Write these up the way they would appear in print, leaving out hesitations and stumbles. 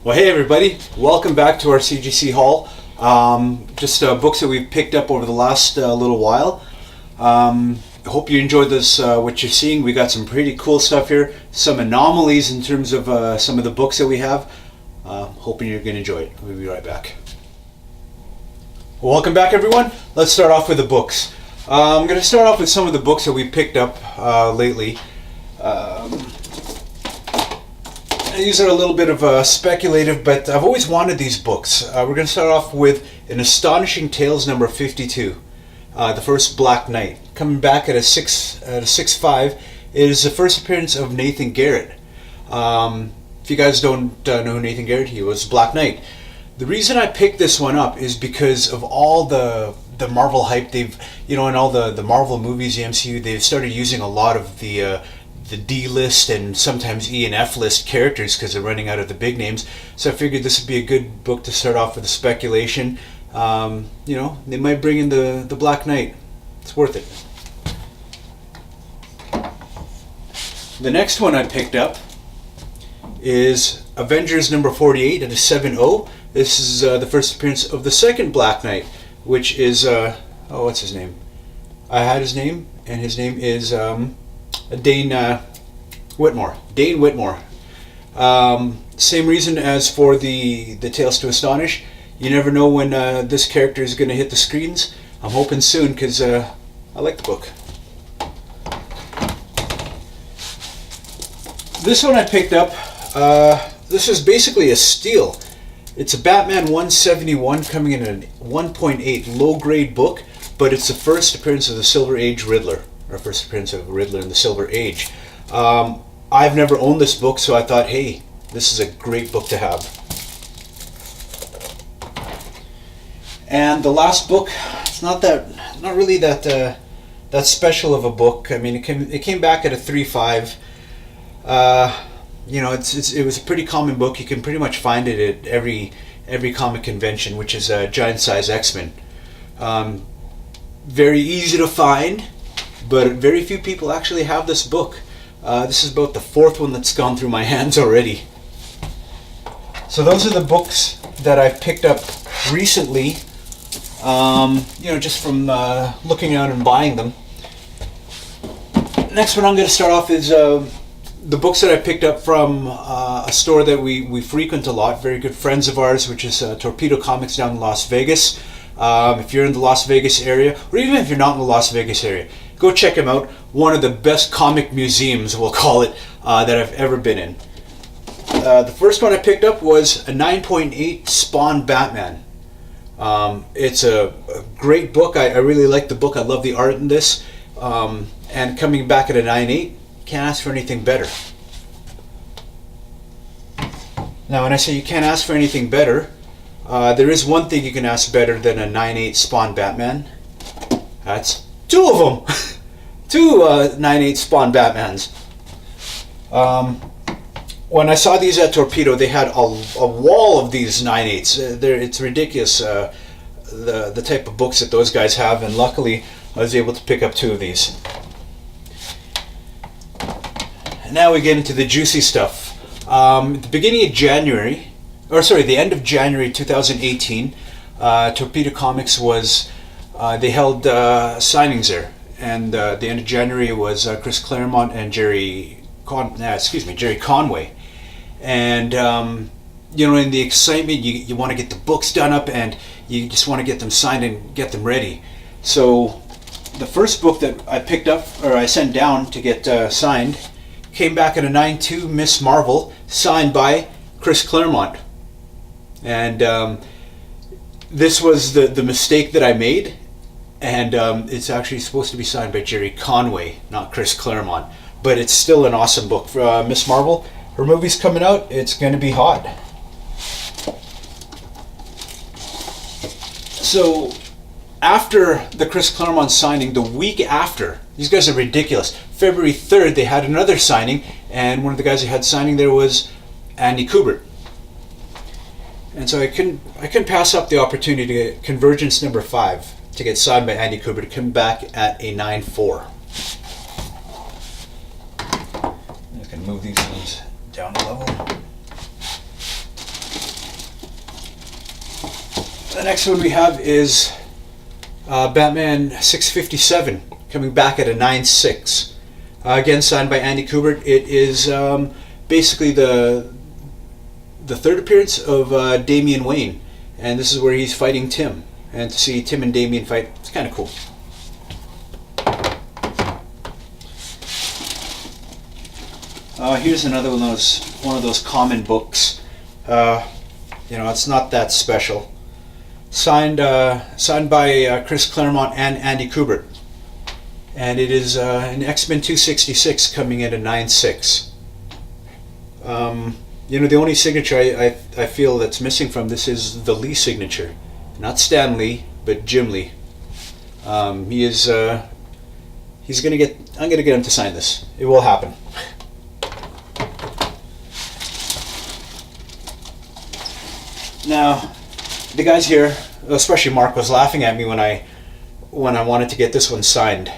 Well, hey everybody, welcome back to our CGC Haul. Just books that we've picked up over the last little while. I hope you enjoyed this, what you're seeing. We got some pretty cool stuff here, some anomalies in terms of some of the books that we have. Hoping you're going to enjoy it. We'll be right back. Welcome back everyone. Let's start off with the books. I'm going to start off with some of the books that we picked up lately. These are a little bit of speculative, but I've always wanted these books. We're going to start off with An Astonishing Tales number 52, the first Black Knight. Coming back at a 6.5, it is the first appearance of Nathan Garrett. If you guys don't know Nathan Garrett, he was Black Knight. The reason I picked this one up is because of all the Marvel hype they've, in all the Marvel movies, the MCU, they've started using a lot of the D-list and sometimes E and F list characters because they're running out of the big names. So I figured this would be a good book to start off with a speculation. They might bring in the Black Knight. It's worth it. The next one I picked up is Avengers number 48 at a 7.0. This is the first appearance of the second Black Knight, which is, what's his name? I had his name, and his name is Dane Whitmore. Dane Whitmore. Same reason as for the Tales to Astonish. You never know when this character is going to hit the screens. I'm hoping soon because I like the book. This one I picked up. This is basically a steal. It's a Batman 171 coming in a 1.8 low-grade book, but it's the first appearance of the Silver Age Riddler. Our first appearance of Riddler in the Silver Age. I've never owned this book, so I thought, hey, this is a great book to have. And the last book, it's not really that special of a book. I mean, it came back at a 3.5. It was a pretty common book. You can pretty much find it at every comic convention, which is Giant Size X-Men. Very easy to find. But very few people actually have this book. This is about the fourth one that's gone through my hands already. So those are the books that I've picked up recently, just from looking out and buying them. Next one I'm going to start off is the books that I picked up from a store that we frequent a lot, very good friends of ours, which is Torpedo Comics down in Las Vegas. If you're in the Las Vegas area, or even if you're not in the Las Vegas area, go check them out. One of the best comic museums, we'll call it, that I've ever been in. The first one I picked up was a 9.8 Spawn Batman. It's a great book. I really like the book. I love the art in this. And coming back at a 9.8, can't ask for anything better. Now, when I say you can't ask for anything better, there is one thing you can ask better than a 9.8 Spawn Batman. That's two of them. Two 9.8 Spawn Batmans. When I saw these at Torpedo, they had a wall of these 9.8s. It's ridiculous, the type of books that those guys have, and luckily I was able to pick up two of these. And now we get into the juicy stuff. At the beginning of January, the end of January 2018, Torpedo Comics they held signings there. And the end of January was Chris Claremont and Jerry Conway. And in the excitement, you want to get the books done up, and you just want to get them signed and get them ready. So the first book that I picked up, or I sent down to get signed, came back at a 9.2 Miss Marvel, signed by Chris Claremont. And this was the mistake that I made. And it's actually supposed to be signed by Jerry Conway, not Chris Claremont. But it's still an awesome book. For Miss Marvel, her movie's coming out. It's going to be hot. So after the Chris Claremont signing, the week after, these guys are ridiculous. February 3rd, they had another signing. And one of the guys who had signing there was Andy Kubert. And so I couldn't pass up the opportunity to get Convergence number 5 to get signed by Andy Kubert to come back at a 9.4. can move these ones down a level. The next one we have is Batman 657, coming back at a 9.6. Again, signed by Andy Kubert. It is basically the third appearance of Damian Wayne, and this is where he's fighting Tim. And to see Tim and Damian fight, it's kind of cool. Here's another one of those common books. It's not that special. Signed by Chris Claremont and Andy Kubert, and it is an X-Men 266 coming in at 9.6. The only signature I feel that's missing from this is the Lee signature, not Stan Lee, but Jim Lee. I'm gonna get him to sign this. It will happen. Now, the guys here, especially Mark, was laughing at me when I wanted to get this one signed,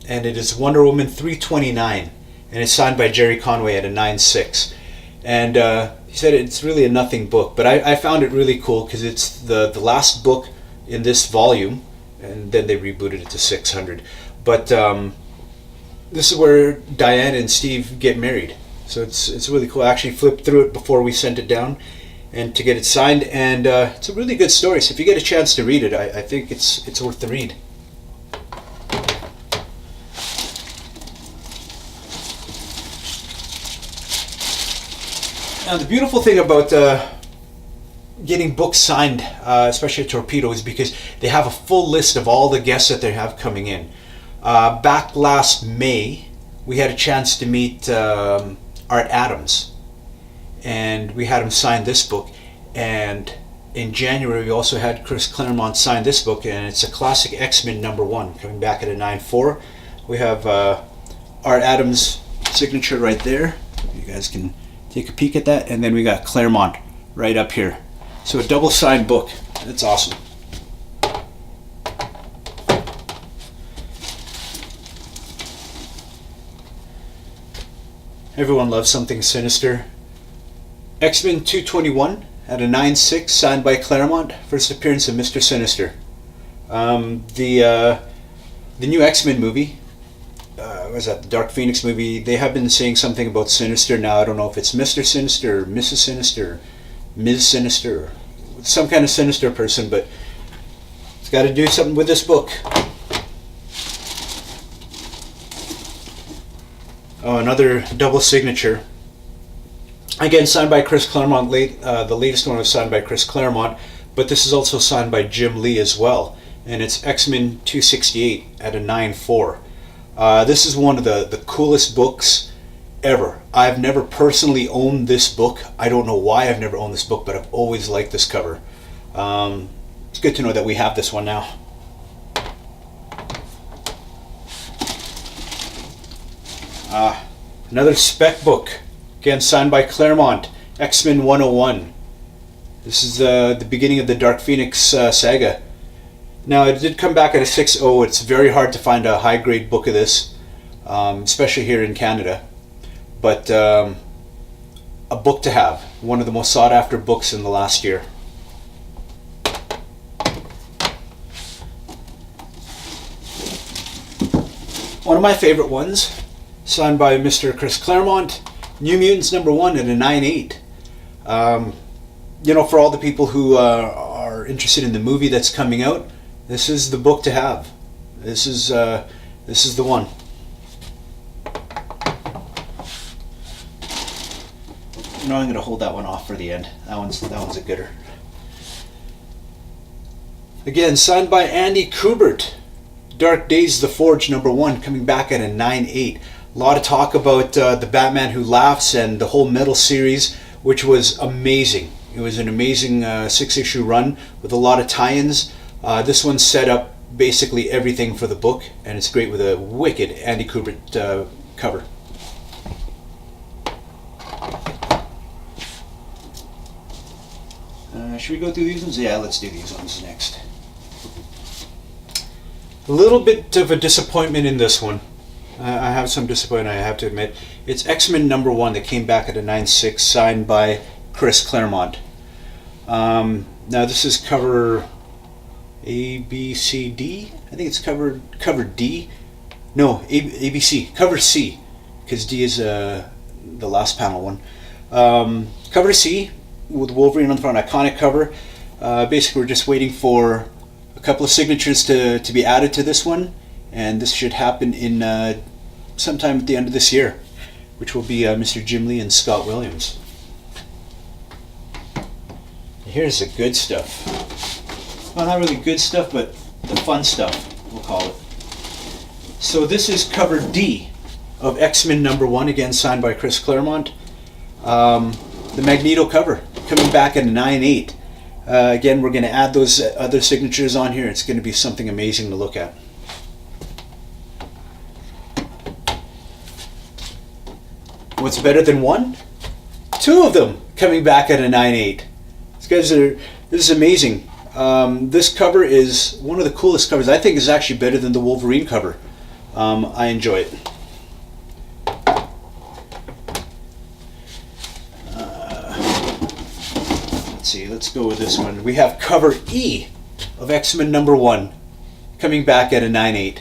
and it is Wonder Woman 329, and it's signed by Jerry Conway at a 9.6. And he said it's really a nothing book, but I found it really cool because it's the last book in this volume, and then they rebooted it to 600. But this is where Diane and Steve get married, so it's really cool. I actually flipped through it before we sent it down and to get it signed, and it's a really good story. So if you get a chance to read it, I think it's worth the read. Now the beautiful thing about getting books signed, especially at Torpedo, is because they have a full list of all the guests that they have coming in. Back last May, we had a chance to meet Art Adams, and we had him sign this book. And in January we also had Chris Claremont sign this book, and it's a classic X-Men #1 coming back at a 9.4. We have Art Adams' signature right there. You guys can take a peek at that, and then we got Claremont right up here. So a double signed book. That's awesome. Everyone loves something sinister. X-Men 221 at a 9.6, signed by Claremont. First appearance of Mr. Sinister. The new X-Men movie, was that the Dark Phoenix movie? They have been saying something about Sinister now. I don't know if it's Mr. Sinister, or Mrs. Sinister, or Ms. Sinister, or some kind of sinister person, but it's got to do something with this book. Oh, another double signature. Again, signed by Chris Claremont. The latest one was signed by Chris Claremont, but this is also signed by Jim Lee as well, and it's X-Men 268 at a 9.4. This is one of the coolest books ever. I've never personally owned this book. I don't know why I've never owned this book, but I've always liked this cover. It's good to know that we have this one now. Another spec book, again signed by Claremont, X-Men 101. This is the beginning of the Dark Phoenix saga. Now, it did come back at a 6.0. It's very hard to find a high-grade book of this, especially here in Canada. But a book to have. One of the most sought-after books in the last year. One of my favorite ones, signed by Mr. Chris Claremont, New Mutants #1 at a 9.8. For all the people who are interested in the movie that's coming out, this is the book to have. This is the one. I'm going to hold that one off for the end. That one's a gooder. Again, signed by Andy Kubert, Dark Days, The Forge #1, coming back at a 9.8. A lot of talk about the Batman Who Laughs and the whole Metal series, which was amazing. It was an amazing 6-issue run with a lot of tie-ins. This one set up basically everything for the book, and it's great with a wicked Andy Kubert cover. Should we go through these ones? Yeah, let's do these ones next. A little bit of a disappointment in this one. I have some disappointment, I have to admit. It's X-Men #1 that came back at a 9.6, signed by Chris Claremont. Now this is cover A, B, C, D. I think it's cover D. No, A, B, C. Cover C, because D is the last panel one. Cover C with Wolverine on the front, iconic cover. Basically, we're just waiting for a couple of signatures to be added to this one, and this should happen in sometime at the end of this year, which will be Mr. Jim Lee and Scott Williams. Here's the good stuff. Well, not really good stuff, but the fun stuff, we'll call it. So this is cover D of X-Men #1, again signed by Chris Claremont. The Magneto cover, coming back at a 9.8. Again, we're going to add those other signatures on here. It's going to be something amazing to look at. What's better than one? Two of them coming back at a 9.8. This is amazing. This cover is one of the coolest covers. I think it's actually better than the Wolverine cover. I enjoy it. Let's see, let's go with this one. We have cover E of X-Men #1 coming back at a 9.8.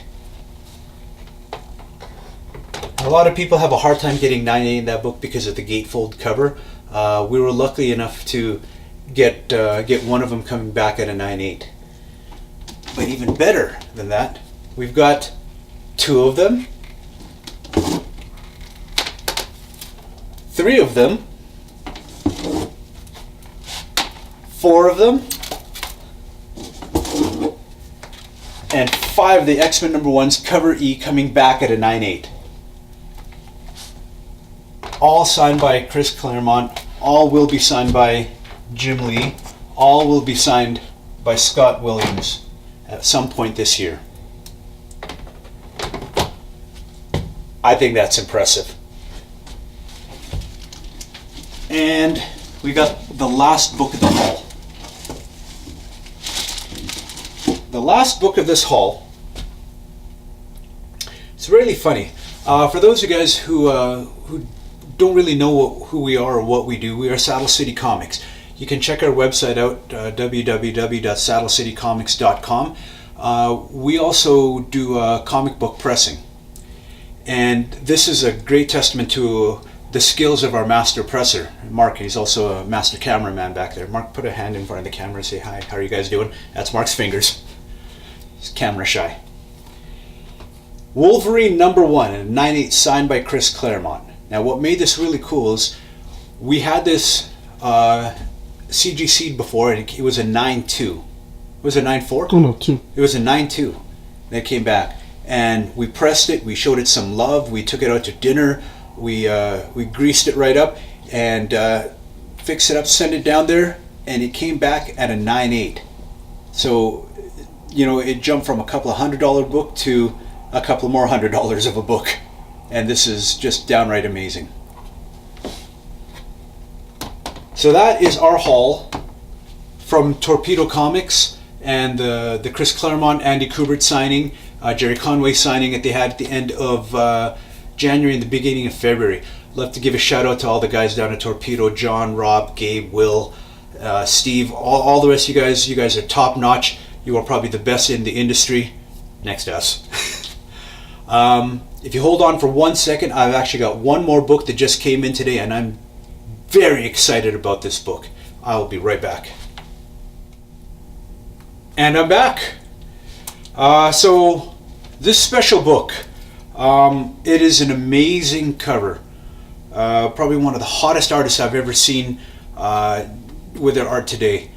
A lot of people have a hard time getting 9.8 in that book because of the gatefold cover. We were lucky enough to get one of them coming back at a 9.8. But even better than that, we've got two of them, three of them, four of them, and five of the X-Men #1's cover E coming back at a 9.8. All signed by Chris Claremont. All will be signed by Jim Lee. All will be signed by Scott Williams at some point this year. I think that's impressive. And we got the last book of the haul. The last book of this haul. It's really funny. For those of you guys who don't really know who we are or what we do, we are Saddle City Comics. You can check our website out, www.saddlecitycomics.com. We also do comic book pressing. And this is a great testament to the skills of our master presser, Mark. He's also a master cameraman back there. Mark, put a hand in front of the camera and say hi. How are you guys doing? That's Mark's fingers. He's camera shy. Wolverine #1, a 9.8, signed by Chris Claremont. Now what made this really cool is we had this CGC'd before, and it was a 9.2. Was it 9.4? Oh no, 2. It was a 9.2. Then it came back. And we pressed it, we showed it some love, we took it out to dinner, we greased it right up and fixed it up, sent it down there, and it came back at a 9.8. So, you know, it jumped from a couple of $100 book to a couple more $100 of a book. And this is just downright amazing. So that is our haul from Torpedo Comics and the Chris Claremont, Andy Kubert signing, Jerry Conway signing that they had at the end of January and the beginning of February. I'd love to give a shout out to all the guys down at Torpedo, John, Rob, Gabe, Will, Steve, all the rest of you guys. You guys are top notch. You are probably the best in the industry, next to us. If you hold on for 1 second, I've actually got one more book that just came in today, and I'm very excited about this book. I'll be right back. And I'm back. So this special book, it is an amazing cover. Probably one of the hottest artists I've ever seen with their art today.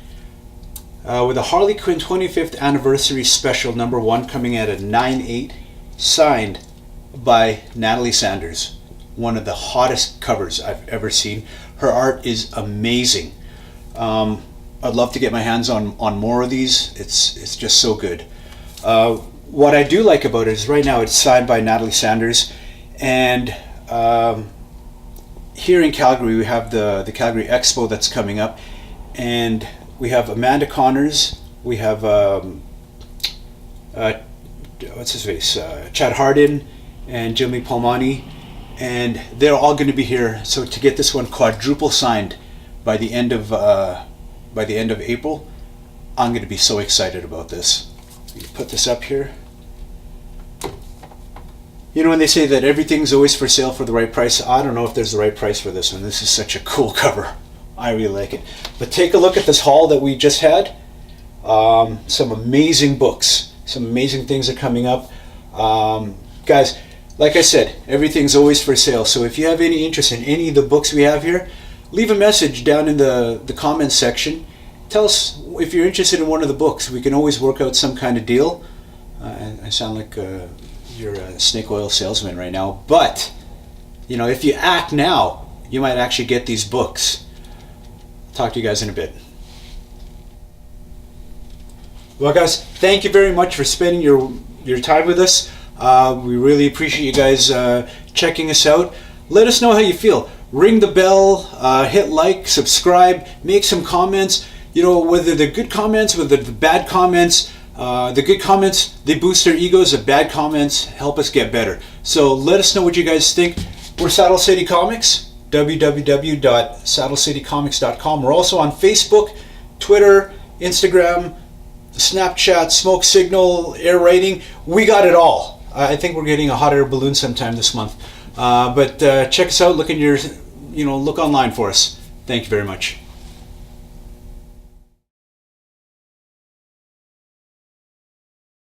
With the Harley Quinn 25th Anniversary Special #1 coming at a 9.8, signed by Natalie Sanders. One of the hottest covers I've ever seen. Her art is amazing. I'd love to get my hands on more of these. It's just so good. What I do like about it is right now it's signed by Natalie Sanders, and here in Calgary we have the Calgary Expo that's coming up, and we have Amanda Connors, we have what's his face, Chad Hardin, and Jimmy Palmani, and they're all going to be here. So to get this one quadruple signed by the end of April, I'm going to be so excited about this. Put this up here. You know when they say that everything's always for sale for the right price, I don't know if there's the right price for this one. This is such a cool cover. I really like it. But take a look at this haul that we just had. Some amazing books. Some amazing things are coming up. Guys, like I said, everything's always for sale. So if you have any interest in any of the books we have here, leave a message down in the comments section. Tell us if you're interested in one of the books. We can always work out some kind of deal. I sound like you're a snake oil salesman right now, but you know, if you act now, you might actually get these books. Talk to you guys in a bit. Well, guys, thank you very much for spending your time with us. We really appreciate you guys checking us out. Let us know how you feel. Ring the bell, hit like, subscribe, make some comments. You know, whether they're good comments, whether they're bad comments. The good comments, they boost our egos. The bad comments help us get better. So let us know what you guys think. We're Saddle City Comics, www.saddlecitycomics.com. We're also on Facebook, Twitter, Instagram, Snapchat, Smoke Signal, Air Rating. We got it all. I think we're getting a hot air balloon sometime this month. But check us out. Look online for us. Thank you very much.